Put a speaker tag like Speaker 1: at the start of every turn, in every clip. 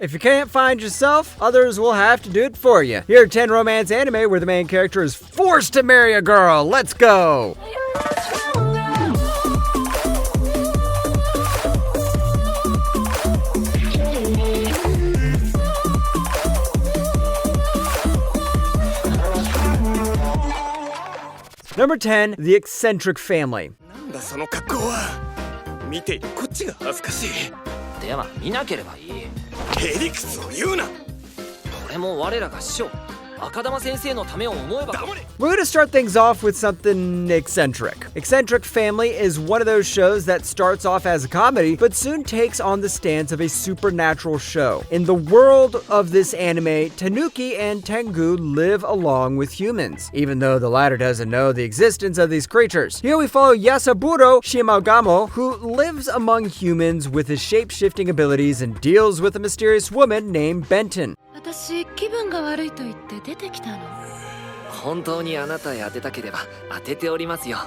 Speaker 1: If you can't find yourself, others will have to do it for you. Here are 10 romance anime where the main character is forced to marry a girl. Let's go! Number 10, The Eccentric Family.
Speaker 2: なんだその格好は。見ているこっちが恥ずかしい。
Speaker 3: では見なければいい。
Speaker 2: へりくつを言うな。
Speaker 3: これも我らが師匠赤玉先生のためを思えば。
Speaker 1: We're going to start things off with something eccentric. Eccentric Family is one of those shows that starts off as a comedy, but soon takes on the stance of a supernatural show. In the world of this anime, Tanuki and Tengu live along with humans, even though the latter doesn't know the existence of these creatures. Here we follow Yasaburo Shimagamo, who lives among humans with his shape-shifting abilities and deals with a mysterious woman named Benton.
Speaker 4: 私気分が悪いと言って出てきたの。
Speaker 3: 本当にあなたへ当てたければ当てておりますよ。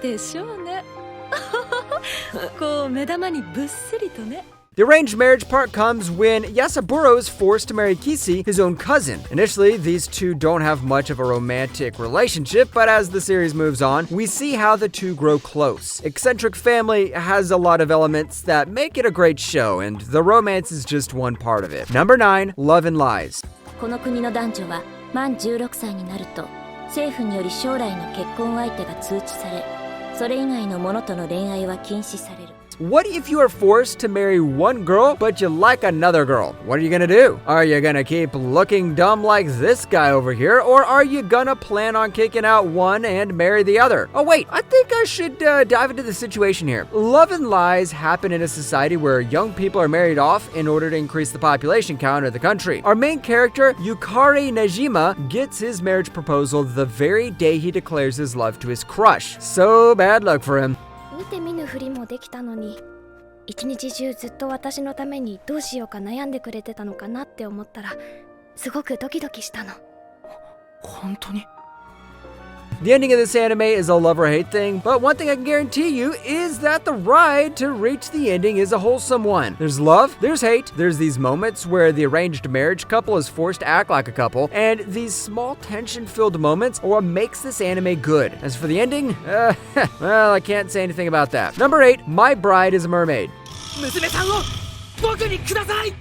Speaker 4: でしょうね。こう目玉にぶっすりとね。
Speaker 1: The arranged marriage part comes when Yasaburo is forced to marry Kisi, his own cousin. Initially, these two don't have much of a romantic relationship, but as the series moves on, we see how the two grow close. Eccentric Family has a lot of elements that make it a great show, and the romance is just one part of it. Number 9, Love and Lies.
Speaker 5: この国の男女は満16歳になると政府により将来の結婚相手が通知され、それ以外の者との恋愛は禁止される。
Speaker 1: What if you are forced to marry one girl, but you like another girl? What are you gonna do? Are you gonna keep looking dumb like this guy over here, or are you gonna plan on kicking out one and marry the other? Oh wait, I think I should dive into the situation here. Love and lies happen in a society where young people are married off in order to increase the population count of the country. Our main character, Yukari Najima, gets his marriage proposal the very day he declares his love to his crush. So bad luck for him.
Speaker 6: 見て見ぬふりもできたのに、一日中ずっと私のためにどうしようか悩んでくれてたのかなって思ったら、すごくドキドキしたの。
Speaker 3: 本当に?
Speaker 1: The ending of this anime is a love or hate thing, but one thing I can guarantee you is that the ride to reach the ending is a wholesome one. There's love, there's hate, there's these moments where the arranged marriage couple is forced to act like a couple, and these small tension-filled moments are what makes this anime good. As for the ending, well, I can't say anything about that. Number 8, My Bride is a Mermaid.
Speaker 3: 娘さんを僕にください。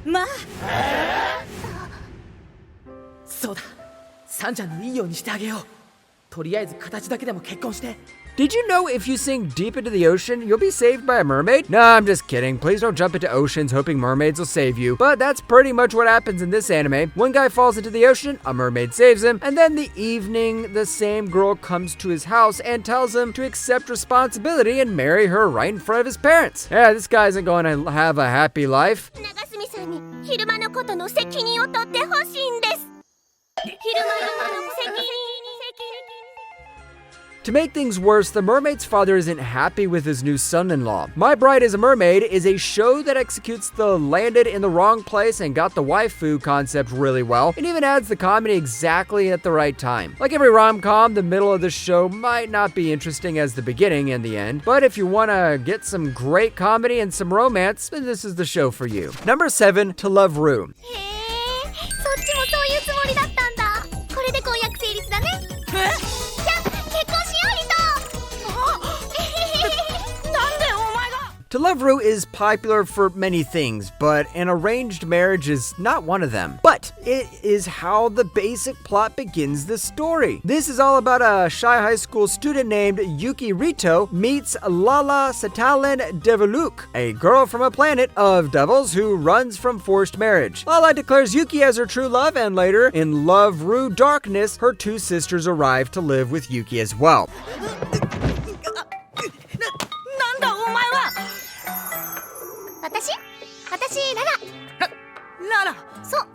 Speaker 4: まあ。
Speaker 3: そうだ。サンちゃんのいいようにしてあげよう。とりあえず形だけでも結婚して。
Speaker 1: Did you know if you sink deep into the ocean, you'll be saved by a mermaid? No, I'm just kidding. Please don't jump into oceans hoping mermaids will save you. But that's pretty much what happens in this anime. One guy falls into the ocean, a mermaid saves him, and then the evening, the same girl comes to his house and tells him to accept responsibility and marry her right in front of his parents. Yeah, this guy isn't going to have a happy life.
Speaker 6: 長住さんに昼間のことの責任を取ってほしいんです。昼間の責任。
Speaker 1: To make things worse, the mermaid's father isn't happy with his new son-in-law. My Bride is a Mermaid is a show that executes the landed in the wrong place and got the waifu concept really well. It even adds the comedy exactly at the right time. Like every rom-com, the middle of the show might not be interesting as the beginning and the end, but if you want to get some great comedy and some romance, then this is the show for you. Number 7, To Love Ru.
Speaker 6: へえ、そっちもそういうつもりだったんだ。これで婚約成立だね。じゃあ結婚しようリト。なんでお前が。
Speaker 1: To Love Ru is popular for many things, but an arranged marriage is not one of them. But it is how the basic plot begins the story. This is all about a shy high school student named Yuki Rito meets Lala Satalin Deviluk, a girl from a planet of devils who runs from forced marriage. Lala declares Yuki as her true love, and later, in Love Ru Darkness, her two sisters arrive to live with Yuki as well.
Speaker 3: なんだお前は。
Speaker 6: 私ララ。そう、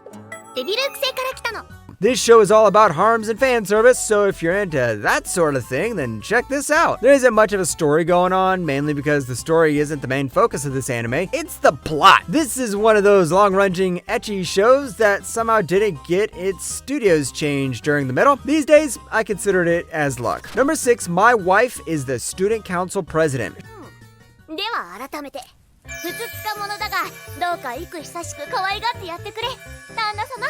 Speaker 6: デビルーク星から来たの。
Speaker 1: This show is all about harms and fan service, so if you're into that sort of thing, then check this out. There isn't much of a story going on, mainly because the story isn't the main focus of this anime. It's the plot. This is one of those long-ranging ecchi shows that somehow didn't get its studios changed during the middle. These days, I considered it as luck. Number 6, My Wife is the Student Council President.
Speaker 6: では改めて、
Speaker 5: ふつつか者だがどうか幾久しく可愛がってやってくれ旦那様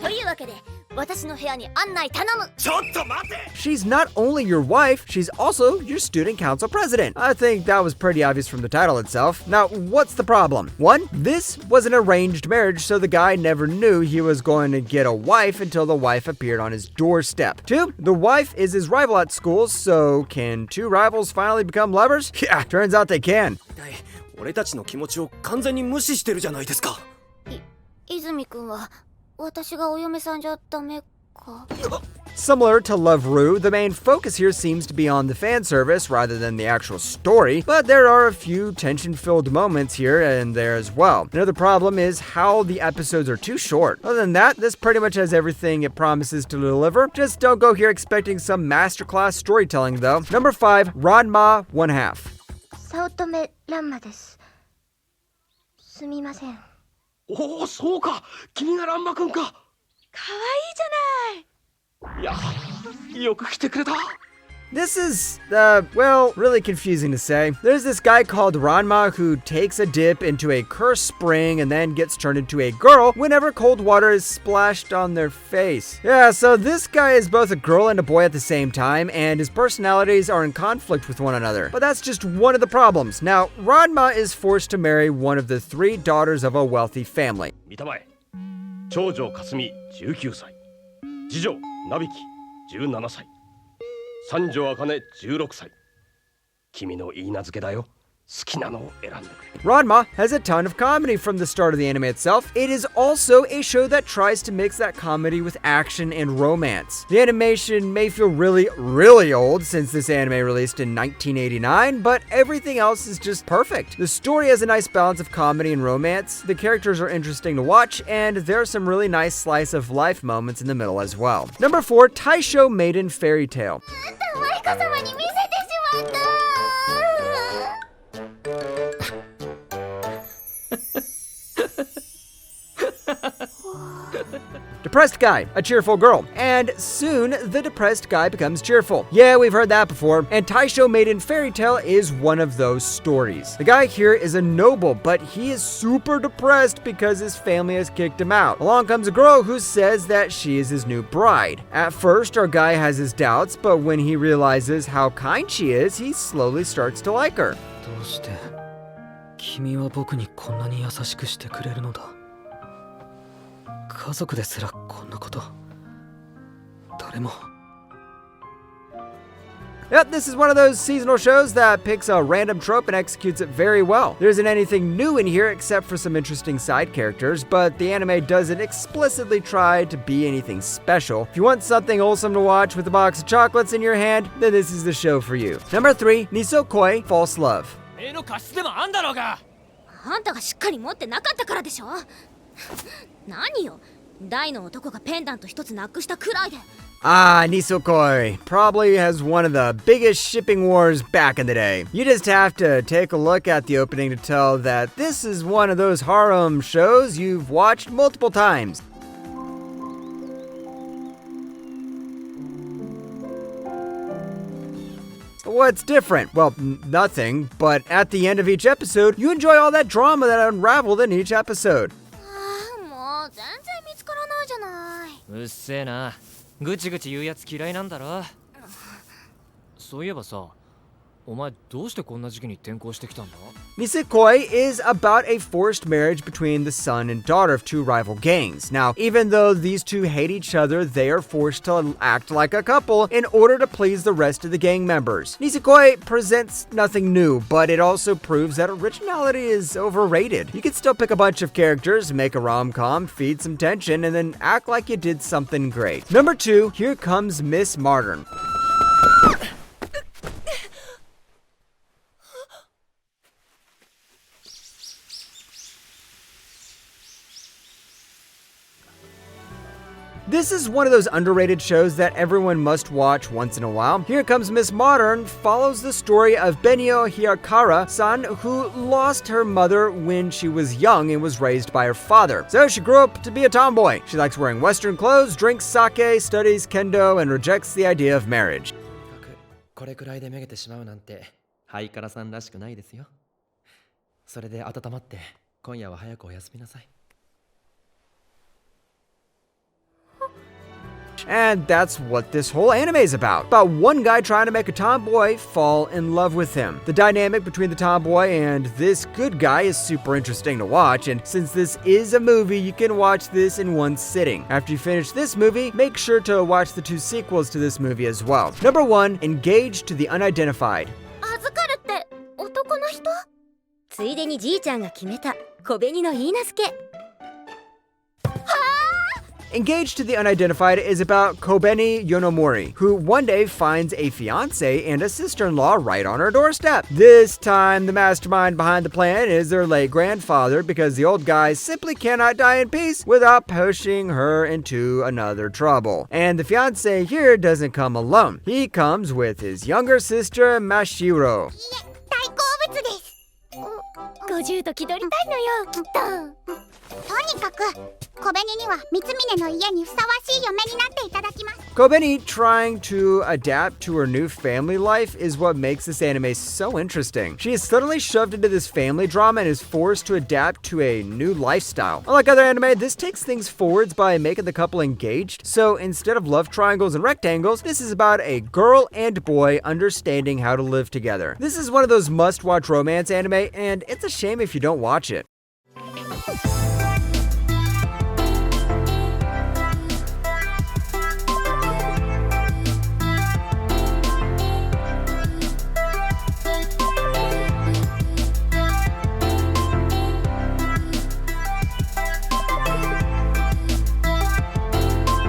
Speaker 5: というわけで私の部屋に案内頼む
Speaker 2: ちょっと待て
Speaker 1: She's not only your wife, she's also your student council president. I think that was pretty obvious from the title itself. Now, what's the problem? 1. This was an arranged marriage, so the guy never knew he was going to get a wife until the wife appeared on his doorstep. 2. The wife is his rival at school, so can two rivals finally become lovers? Yeah, turns out they can.
Speaker 2: 俺たちの気持ちを完全に無視してるじゃないですか
Speaker 5: 泉くんは私がお嫁さんじゃダメか
Speaker 1: Similar to Love Ru, the main focus here seems to be on the fan service rather than the actual story, but there are a few tension-filled moments here and there as well. Another problem is how the episodes are too short. Other than that, this pretty much has everything it promises to deliver. Just don't go here expecting some masterclass storytelling though. Number 5, Ranma 1/2.
Speaker 6: 早乙女乱馬です。すみません。
Speaker 2: おおそうか君がランマくんか
Speaker 4: かわいいじゃない。
Speaker 2: いやよく来てくれた
Speaker 1: This is, well, really confusing to say. There's this guy called Ranma who takes a dip into a cursed spring and then gets turned into a girl whenever cold water is splashed on their face. Yeah, so this guy is both a girl and a boy at the same time, and his personalities are in conflict with one another. But that's just one of the problems. Now, Ranma is forced to marry one of the 3 daughters of a wealthy family.
Speaker 7: 見たまえ長女かすみ19歳次女なびき17歳三女あかね16歳君の言い名付けだよ好きなのを選んでくれ
Speaker 1: Ranma has a ton of comedy from the start of the anime itself. It is also a show that tries to mix that comedy with action and romance. The animation may feel really, really old since this anime released in 1989, but everything else is just perfect. The story has a nice balance of comedy and romance, the characters are interesting to watch, and there are some really nice slice of life moments in the middle as well. Number 4, Taisho Maiden Fairy Tale.
Speaker 5: マイカ様に見せてしまった
Speaker 1: Depressed guy, a cheerful girl. And soon, the depressed guy becomes cheerful. Yeah, we've heard that before. And Taisho Maiden Fairy Tale is one of those stories. The guy here is a noble, but he is super depressed because his family has kicked him out. Along comes a girl who says that she is his new bride. At first, our guy has his doubts, but when he realizes how kind she is, he slowly starts to like her.
Speaker 8: どうして君は僕にこんなに優しくしてくれるのだ家族ですらこんなこと誰も
Speaker 1: Yep, this is one of those seasonal shows that picks a random trope and executes it very well. There isn't anything new in here except for some interesting side characters, but the anime doesn't explicitly try to be anything special. If you want something wholesome to watch with a box of chocolates in your hand, then this is the show for you. Number 3, Nisokoi False Love.
Speaker 3: 絵の貸しでもあんだろうが
Speaker 5: あんたがしっかり持ってなかったからでしょ何よ大の男がペンダント一つなくしたくらいで
Speaker 1: Ah, Nisokoi probably has one of the biggest shipping wars back in the day. You just have to take a look at the opening to tell that this is one of those harem shows you've watched multiple times. What's different? Well, nothing, but at the end of each episode, you enjoy all that drama that unraveled in each episode.
Speaker 5: もう全然見つからないじゃないう
Speaker 8: っせえなぐちぐち言うやつ嫌いなんだろそういえばさお前どうしてこんな時期に転校してきたんだ
Speaker 1: Nisekoi is about a forced marriage between the son and daughter of 2 rival gangs. Now, even though these 2 hate each other, they are forced to act like a couple in order to please the rest of the gang members. Nisekoi presents nothing new, but it also proves that originality is overrated. You can still pick a bunch of characters, make a rom-com, feed some tension, and then act like you did something great. Number 2, here comes Miss Modern. This is one of those underrated shows that everyone must watch once in a while. Here Comes Miss Modern follows the story of Benio Hiyakara-san, who lost her mother when she was young and was raised by her father. So she grew up to be a tomboy. She likes wearing Western clothes, drinks sake, studies kendo, and rejects the idea of marriage.
Speaker 9: これくらいでめげてしまうなんてハイカラさんらしくないですよそれで温まって今夜は早くおやすみなさい。
Speaker 1: And that's what this whole anime is about one guy trying to make a tomboy fall in love with him. The dynamic between the tomboy and this good guy is super interesting to watch, and since this is a movie, you can watch this in one sitting. After you finish this movie, make sure to watch the 2 sequels to this movie as well. Number 1, Engaged to the Unidentified.
Speaker 5: 預かるって男の人？ついでにじいちゃんが決めた小紅の許嫁。
Speaker 1: Engaged to the Unidentified is about Kobeni Yonomori, who one day finds a fiancé and a sister-in-law right on her doorstep. This time, the mastermind behind the plan is their late grandfather because the old guy simply cannot die in peace without pushing her into another trouble. And the fiancé here doesn't come alone. He comes with his younger sister, Mashiro.
Speaker 5: 50と気取りたいのよ。
Speaker 10: とにかく小紅には三峰の家にふさわしい嫁になっていただきます。
Speaker 1: Kobeni trying to adapt to her new family life is what makes this anime so interesting. She is suddenly shoved into this family drama and is forced to adapt to a new lifestyle. Unlike other anime, this takes things forwards by making the couple engaged. So instead of love triangles and rectangles, this is about a girl and boy understanding how to live together. This is one of those must-watch romance anime, and it's a shame if you don't watch it.